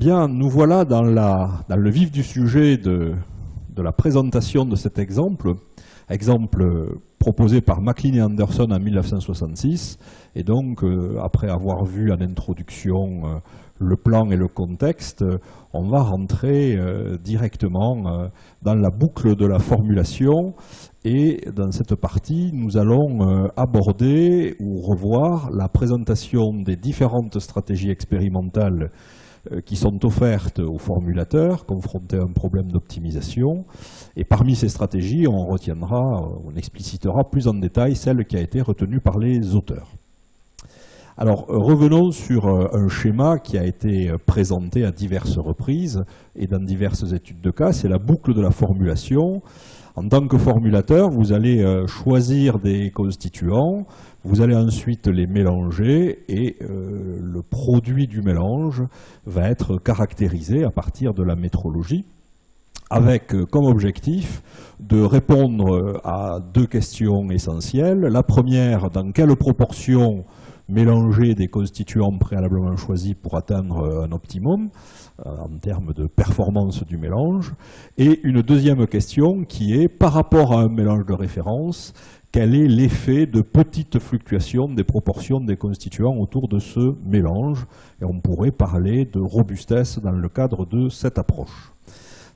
Bien, nous voilà dans le vif du sujet de la présentation de cet exemple proposé par MacLean et Anderson en 1966. Et donc, après avoir vu en introduction le plan et le contexte, on va rentrer directement dans la boucle de la formulation. Et dans cette partie, nous allons aborder ou revoir la présentation des différentes stratégies expérimentales qui sont offertes aux formulateurs confrontés à un problème d'optimisation. Et parmi ces stratégies, on explicitera plus en détail celle qui a été retenue par les auteurs. Alors, revenons sur un schéma qui a été présenté à diverses reprises et dans diverses études de cas, c'est la boucle de la formulation. En tant que formulateur, vous allez choisir des constituants, vous allez ensuite les mélanger et le produit du mélange va être caractérisé à partir de la métrologie avec comme objectif de répondre à deux questions essentielles. La première, dans quelle proportion mélanger des constituants préalablement choisis pour atteindre un optimum en termes de performance du mélange. Et une deuxième question qui est, par rapport à un mélange de référence, quel est l'effet de petites fluctuations des proportions des constituants autour de ce mélange? Et on pourrait parler de robustesse dans le cadre de cette approche.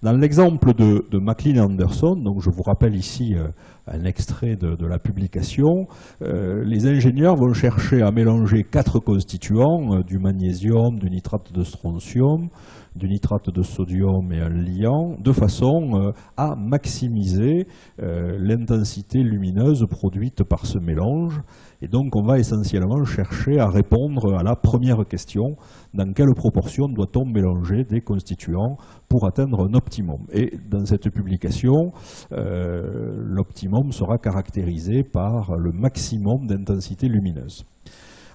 Dans l'exemple de MacLean et Anderson, donc je vous rappelle ici un extrait de la publication, les ingénieurs vont chercher à mélanger 4 constituants, du magnésium, du nitrate de strontium, du nitrate de sodium et un liant, de façon à maximiser l'intensité lumineuse produite par ce mélange. Et donc on va essentiellement chercher à répondre à la première question, dans quelle proportion doit-on mélanger des constituants pour atteindre un optimum? Et dans cette publication, l'optimum sera caractérisé par le maximum d'intensité lumineuse.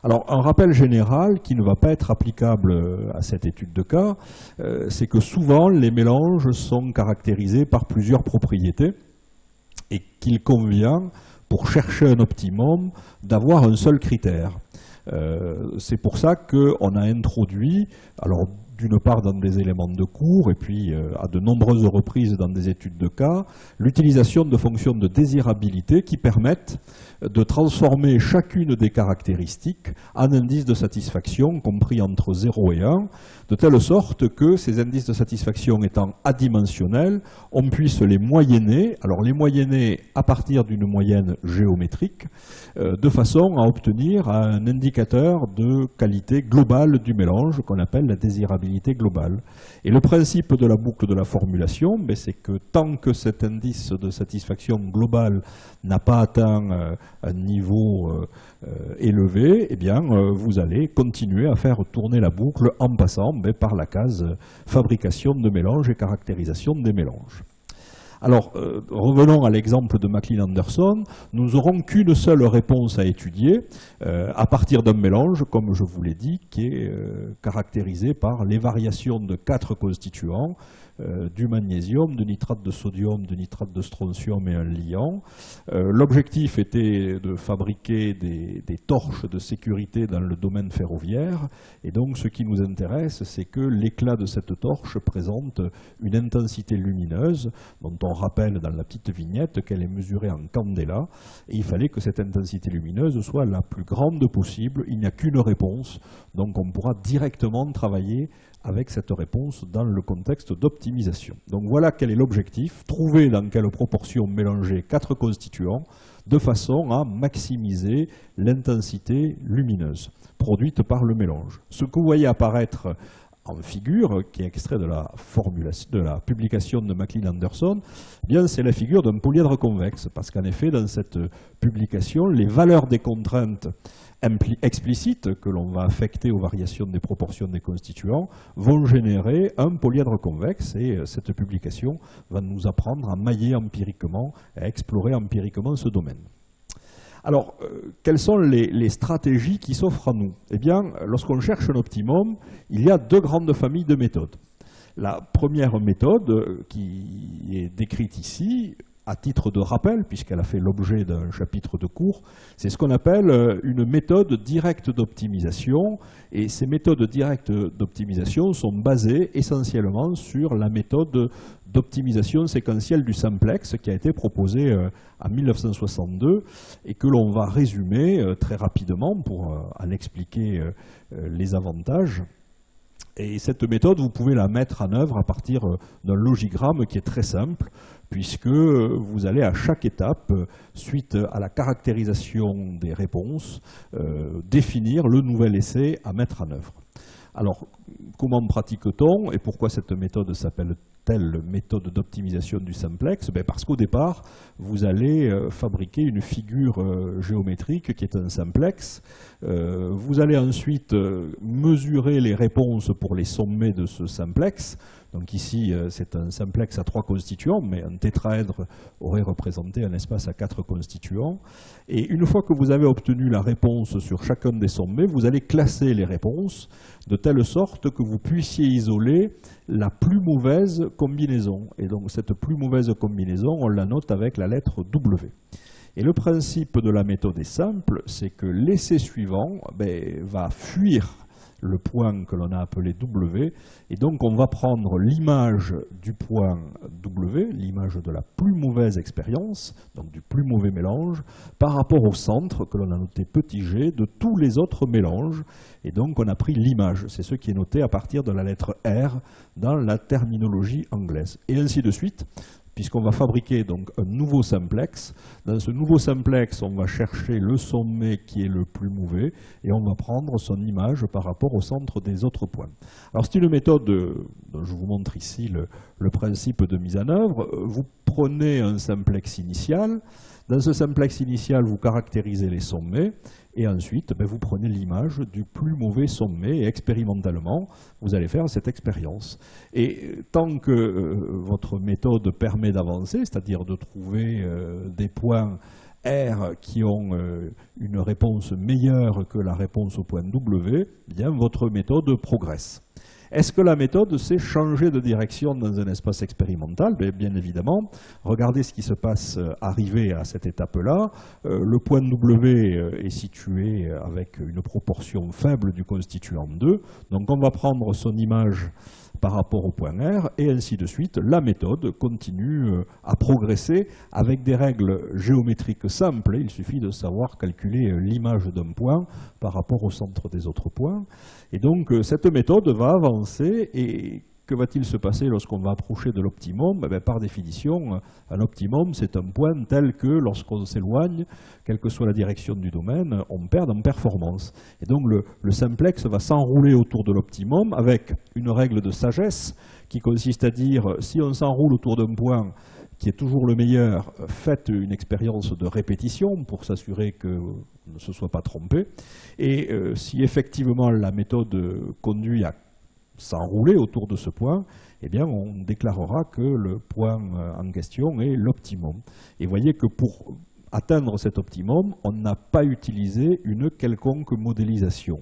Alors, un rappel général qui ne va pas être applicable à cette étude de cas, c'est que souvent les mélanges sont caractérisés par plusieurs propriétés et qu'il convient, pour chercher un optimum, d'avoir un seul critère. C'est pour ça qu'on a introduit, alors d'une part dans des éléments de cours et puis à de nombreuses reprises dans des études de cas, l'utilisation de fonctions de désirabilité qui permettent de transformer chacune des caractéristiques en indice de satisfaction compris entre 0 et 1, de telle sorte que ces indices de satisfaction étant adimensionnels, on puisse les moyenner, alors les moyenner à partir d'une moyenne géométrique, de façon à obtenir un indicateur de qualité globale du mélange qu'on appelle la désirabilité globale. Et le principe de la boucle de la formulation, c'est que tant que cet indice de satisfaction globale n'a pas atteint un niveau élevé, eh bien, vous allez continuer à faire tourner la boucle en passant par la case fabrication de mélanges et caractérisation des mélanges. Alors, revenons à l'exemple de MacLean-Anderson, nous n'aurons qu'une seule réponse à étudier à partir d'un mélange, comme je vous l'ai dit, qui est caractérisé par les variations de 4 constituants, du magnésium, du nitrate de sodium, du nitrate de strontium et un liant. L'objectif était de fabriquer des torches de sécurité dans le domaine ferroviaire, et donc ce qui nous intéresse, c'est que l'éclat de cette torche présente une intensité lumineuse, dont on rappelle dans la petite vignette qu'elle est mesurée en candela, et il fallait que cette intensité lumineuse soit la plus grande possible. Il n'y a qu'une réponse, donc on pourra directement travailler avec cette réponse dans le contexte d'optimisation. Donc voilà quel est l'objectif, trouver dans quelle proportion mélanger 4 constituants de façon à maximiser l'intensité lumineuse produite par le mélange. Ce que vous voyez apparaître en figure, qui est extrait de la publication de MacLean-Anderson, c'est la figure d'un polyèdre convexe, parce qu'en effet, dans cette publication, les valeurs des contraintes explicites que l'on va affecter aux variations des proportions des constituants vont générer un polyèdre convexe, et cette publication va nous apprendre à mailler empiriquement, à explorer empiriquement ce domaine. Alors, quelles sont les stratégies qui s'offrent à nous? Eh bien, lorsqu'on cherche un optimum, il y a 2 grandes familles de méthodes. La première méthode, qui est décrite ici, à titre de rappel, puisqu'elle a fait l'objet d'un chapitre de cours, c'est ce qu'on appelle une méthode directe d'optimisation. Et ces méthodes directes d'optimisation sont basées essentiellement sur la méthode d'optimisation séquentielle du simplex qui a été proposée en 1962 et que l'on va résumer très rapidement pour en expliquer les avantages. Et cette méthode, vous pouvez la mettre en œuvre à partir d'un logigramme qui est très simple, puisque vous allez à chaque étape, suite à la caractérisation des réponses, définir le nouvel essai à mettre en œuvre. Alors, comment pratique-t-on et pourquoi cette méthode s'appelle-t-elle méthode d'optimisation du simplex? Parce qu'au départ, vous allez fabriquer une figure géométrique qui est un simplex. Vous allez ensuite mesurer les réponses pour les sommets de ce simplex. Donc ici, c'est un simplex à 3 constituants, mais un tétraèdre aurait représenté un espace à 4 constituants. Et une fois que vous avez obtenu la réponse sur chacun des sommets, vous allez classer les réponses de telle sorte que vous puissiez isoler la plus mauvaise combinaison. Et donc cette plus mauvaise combinaison, on la note avec la lettre W. Et le principe de la méthode est simple, c'est que l'essai suivant va fuir le point que l'on a appelé W, et donc on va prendre l'image du point W, l'image de la plus mauvaise expérience, donc du plus mauvais mélange, par rapport au centre que l'on a noté petit g de tous les autres mélanges, et donc on a pris l'image, c'est ce qui est noté à partir de la lettre R dans la terminologie anglaise, et ainsi de suite. Puisqu'on va fabriquer donc un nouveau simplex. Dans ce nouveau simplex, on va chercher le sommet qui est le plus mauvais et on va prendre son image par rapport au centre des autres points. Alors c'est une méthode, dont je vous montre ici le principe de mise en œuvre. Vous prenez un simplex initial. Dans ce simplex initial, vous caractérisez les sommets et ensuite vous prenez l'image du plus mauvais sommet et expérimentalement, vous allez faire cette expérience. Et tant que votre méthode permet d'avancer, c'est-à-dire de trouver des points R qui ont une réponse meilleure que la réponse au point W, bien votre méthode progresse. Est-ce que la méthode sait changer de direction dans un espace expérimental? Bien évidemment. Regardez ce qui se passe arrivé à cette étape-là. Le point W est situé avec une proportion faible du constituant 2. Donc on va prendre son image par rapport au point R, et ainsi de suite. La méthode continue à progresser avec des règles géométriques simples. Il suffit de savoir calculer l'image d'un point par rapport au centre des autres points. Et donc cette méthode va avancer, et que va-t-il se passer lorsqu'on va approcher de l'optimum? Par définition, un optimum, c'est un point tel que lorsqu'on s'éloigne, quelle que soit la direction du domaine, on perd en performance. Et donc le simplex va s'enrouler autour de l'optimum avec une règle de sagesse qui consiste à dire, si on s'enroule autour d'un point qui est toujours le meilleur, faites une expérience de répétition pour s'assurer qu'on ne se soit pas trompé. Et si effectivement la méthode conduit à s'enrouler autour de ce point, eh bien on déclarera que le point en question est l'optimum. Et voyez que pour atteindre cet optimum, on n'a pas utilisé une quelconque modélisation.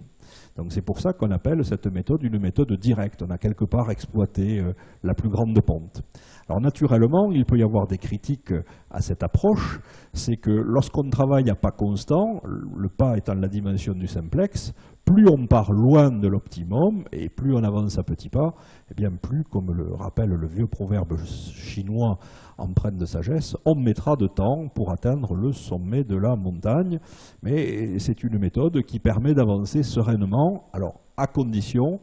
Donc c'est pour ça qu'on appelle cette méthode une méthode directe. On a quelque part exploité la plus grande pente. Alors naturellement, il peut y avoir des critiques à cette approche. C'est que lorsqu'on travaille à pas constant, le pas étant la dimension du simplex, plus on part loin de l'optimum et plus on avance à petits pas, et bien plus, comme le rappelle le vieux proverbe chinois empreint de sagesse, on mettra de temps pour atteindre le sommet de la montagne. Mais c'est une méthode qui permet d'avancer sereinement, alors à condition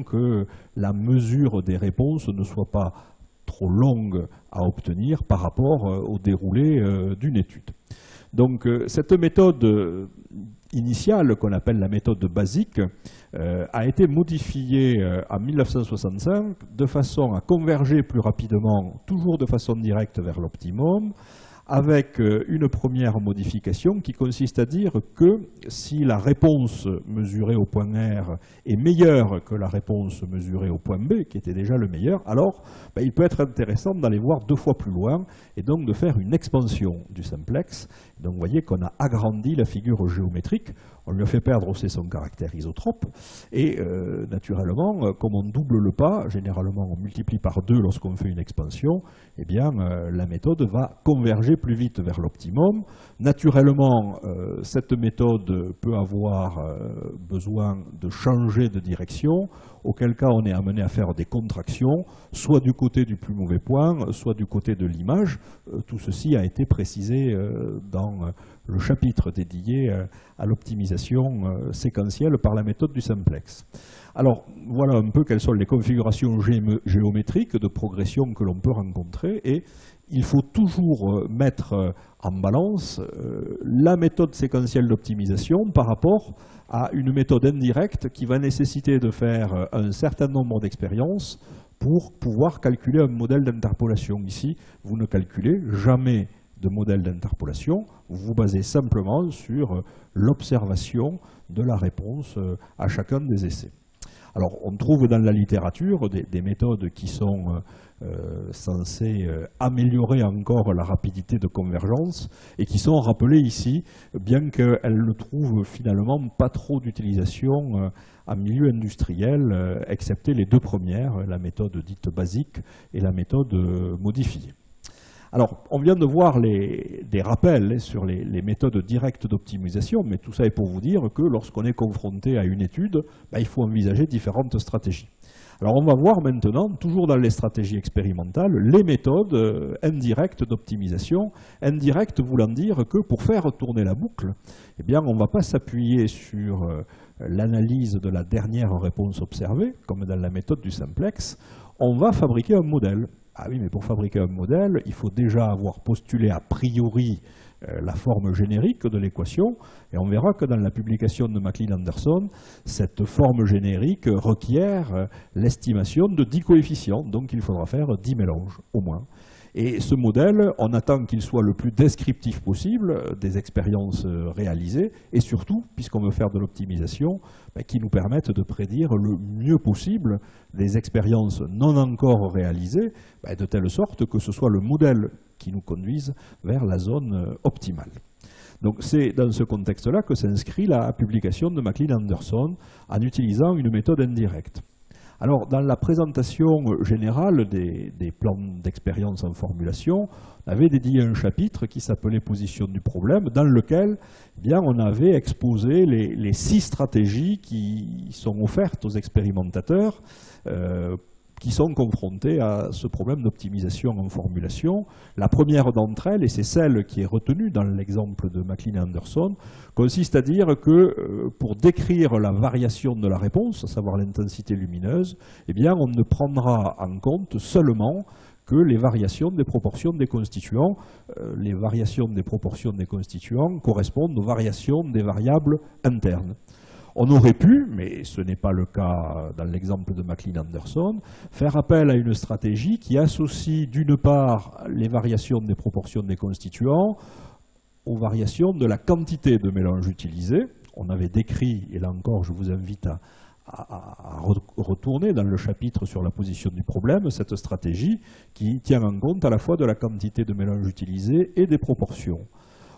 que la mesure des réponses ne soit pas trop longue à obtenir par rapport au déroulé d'une étude. Donc cette méthode initiale, qu'on appelle la méthode basique, a été modifiée en 1965 de façon à converger plus rapidement, toujours de façon directe vers l'optimum, avec une première modification qui consiste à dire que si la réponse mesurée au point R est meilleure que la réponse mesurée au point B, qui était déjà le meilleur, alors il peut être intéressant d'aller voir 2 fois plus loin et donc de faire une expansion du simplex. Donc vous voyez qu'on a agrandi la figure géométrique. on lui a fait perdre aussi son caractère isotrope, et naturellement, comme on double le pas, généralement on multiplie par 2 lorsqu'on fait une expansion, eh bien la méthode va converger plus vite vers l'optimum. Naturellement, cette méthode peut avoir besoin de changer de direction, auquel cas on est amené à faire des contractions, soit du côté du plus mauvais point, soit du côté de l'image. Tout ceci a été précisé dans le chapitre dédié à l'optimisation séquentielle par la méthode du simplex. Alors, voilà un peu quelles sont les configurations géométriques de progression que l'on peut rencontrer, et il faut toujours mettre en balance la méthode séquentielle d'optimisation par rapport à une méthode indirecte qui va nécessiter de faire un certain nombre d'expériences pour pouvoir calculer un modèle d'interpolation. Ici, vous ne calculez jamais de modèle d'interpolation, vous vous basez simplement sur l'observation de la réponse à chacun des essais. Alors, on trouve dans la littérature des méthodes qui sont censées améliorer encore la rapidité de convergence et qui sont rappelées ici, bien qu'elles ne trouvent finalement pas trop d'utilisation en milieu industriel, excepté les 2 premières, la méthode dite basique et la méthode modifiée. Alors, on vient de voir des rappels sur les méthodes directes d'optimisation, mais tout ça est pour vous dire que lorsqu'on est confronté à une étude, il faut envisager différentes stratégies. Alors, on va voir maintenant, toujours dans les stratégies expérimentales, les méthodes indirectes d'optimisation. Indirectes voulant dire que pour faire tourner la boucle, eh bien, on ne va pas s'appuyer sur l'analyse de la dernière réponse observée, comme dans la méthode du simplex, on va fabriquer un modèle. Ah oui, mais pour fabriquer un modèle, il faut déjà avoir postulé a priori la forme générique de l'équation, et on verra que dans la publication de McLean-Anderson, cette forme générique requiert l'estimation de 10 coefficients, donc il faudra faire 10 mélanges au moins. Et ce modèle, on attend qu'il soit le plus descriptif possible des expériences réalisées, et surtout, puisqu'on veut faire de l'optimisation, qui nous permette de prédire le mieux possible des expériences non encore réalisées, de telle sorte que ce soit le modèle qui nous conduise vers la zone optimale. Donc c'est dans ce contexte-là que s'inscrit la publication de McLean-Anderson en utilisant une méthode indirecte. Alors, dans la présentation générale des plans d'expérience en formulation, on avait dédié un chapitre qui s'appelait « Position du problème », dans lequel on avait exposé les 6 stratégies qui sont offertes aux expérimentateurs qui sont confrontés à ce problème d'optimisation en formulation. La première d'entre elles, et c'est celle qui est retenue dans l'exemple de McLean-Anderson, consiste à dire que pour décrire la variation de la réponse, à savoir l'intensité lumineuse, on ne prendra en compte seulement que les variations des proportions des constituants. Les variations des proportions des constituants correspondent aux variations des variables internes. On aurait pu, mais ce n'est pas le cas dans l'exemple de McLean-Anderson, faire appel à une stratégie qui associe d'une part les variations des proportions des constituants aux variations de la quantité de mélange utilisé. On avait décrit, et là encore je vous invite à retourner dans le chapitre sur la position du problème, cette stratégie qui tient en compte à la fois de la quantité de mélange utilisé et des proportions.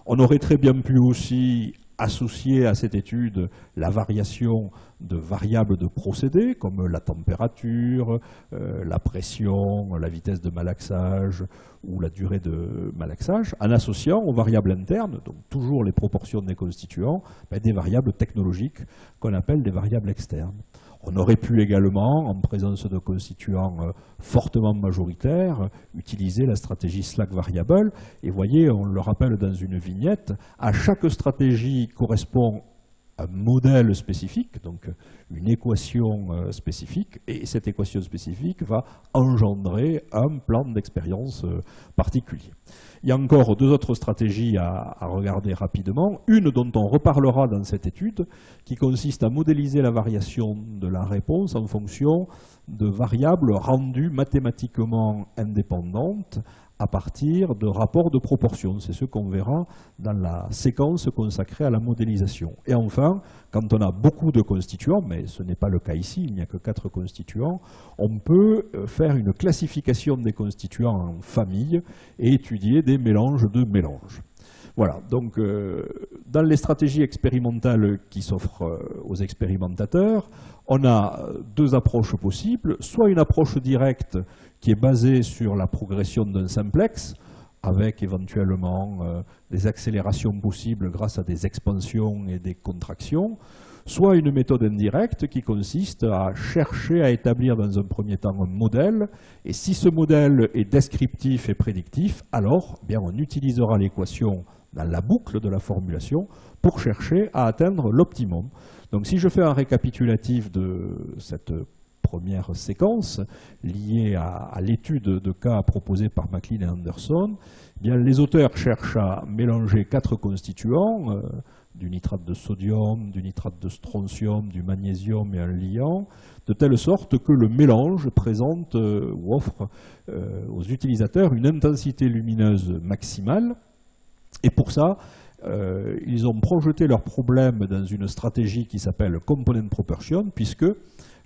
On aurait très bien pu aussi associer à cette étude la variation de variables de procédés comme la température, la pression, la vitesse de malaxage ou la durée de malaxage, en associant aux variables internes, donc toujours les proportions des constituants, des variables technologiques qu'on appelle des variables externes. On aurait pu également, en présence de constituants fortement majoritaires, utiliser la stratégie slack variable. Et voyez, on le rappelle dans une vignette, à chaque stratégie correspond un modèle spécifique, donc une équation spécifique, et cette équation spécifique va engendrer un plan d'expérience particulier. Il y a encore 2 autres stratégies à regarder rapidement. Une dont on reparlera dans cette étude, qui consiste à modéliser la variation de la réponse en fonction de variables rendues mathématiquement indépendantes à partir de rapports de proportion. C'est ce qu'on verra dans la séquence consacrée à la modélisation. Et enfin, quand on a beaucoup de constituants, mais ce n'est pas le cas ici, il n'y a que 4 constituants, on peut faire une classification des constituants en familles et étudier des mélanges de mélanges. Voilà, donc dans les stratégies expérimentales qui s'offrent aux expérimentateurs, on a deux approches possibles, soit une approche directe qui est basée sur la progression d'un simplex, avec éventuellement des accélérations possibles grâce à des expansions et des contractions, soit une méthode indirecte qui consiste à chercher à établir dans un premier temps un modèle, et si ce modèle est descriptif et prédictif, alors bien, on utilisera l'équation dans la boucle de la formulation pour chercher à atteindre l'optimum. Donc si je fais un récapitulatif de cette première séquence liée à l'étude de cas proposée par MacLean et Anderson, eh bien, les auteurs cherchent à mélanger 4 constituants, du nitrate de sodium, du nitrate de strontium, du magnésium et un liant, de telle sorte que le mélange présente ou offre aux utilisateurs une intensité lumineuse maximale. Et pour ça, ils ont projeté leur problème dans une stratégie qui s'appelle Component Proportion, puisque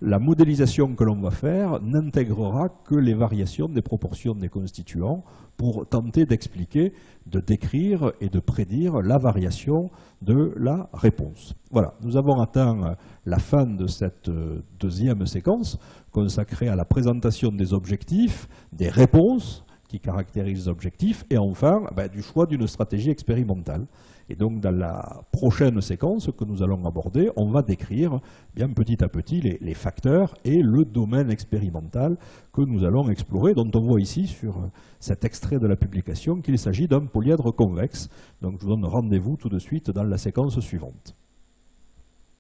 la modélisation que l'on va faire n'intégrera que les variations des proportions des constituants pour tenter d'expliquer, de décrire et de prédire la variation de la réponse. Voilà, nous avons atteint la fin de cette deuxième séquence consacrée à la présentation des objectifs, des réponses qui caractérisent les objectifs, et enfin du choix d'une stratégie expérimentale. Et donc dans la prochaine séquence que nous allons aborder, on va décrire bien petit à petit les facteurs et le domaine expérimental que nous allons explorer, dont on voit ici sur cet extrait de la publication qu'il s'agit d'un polyèdre convexe. Donc je vous donne rendez-vous tout de suite dans la séquence suivante.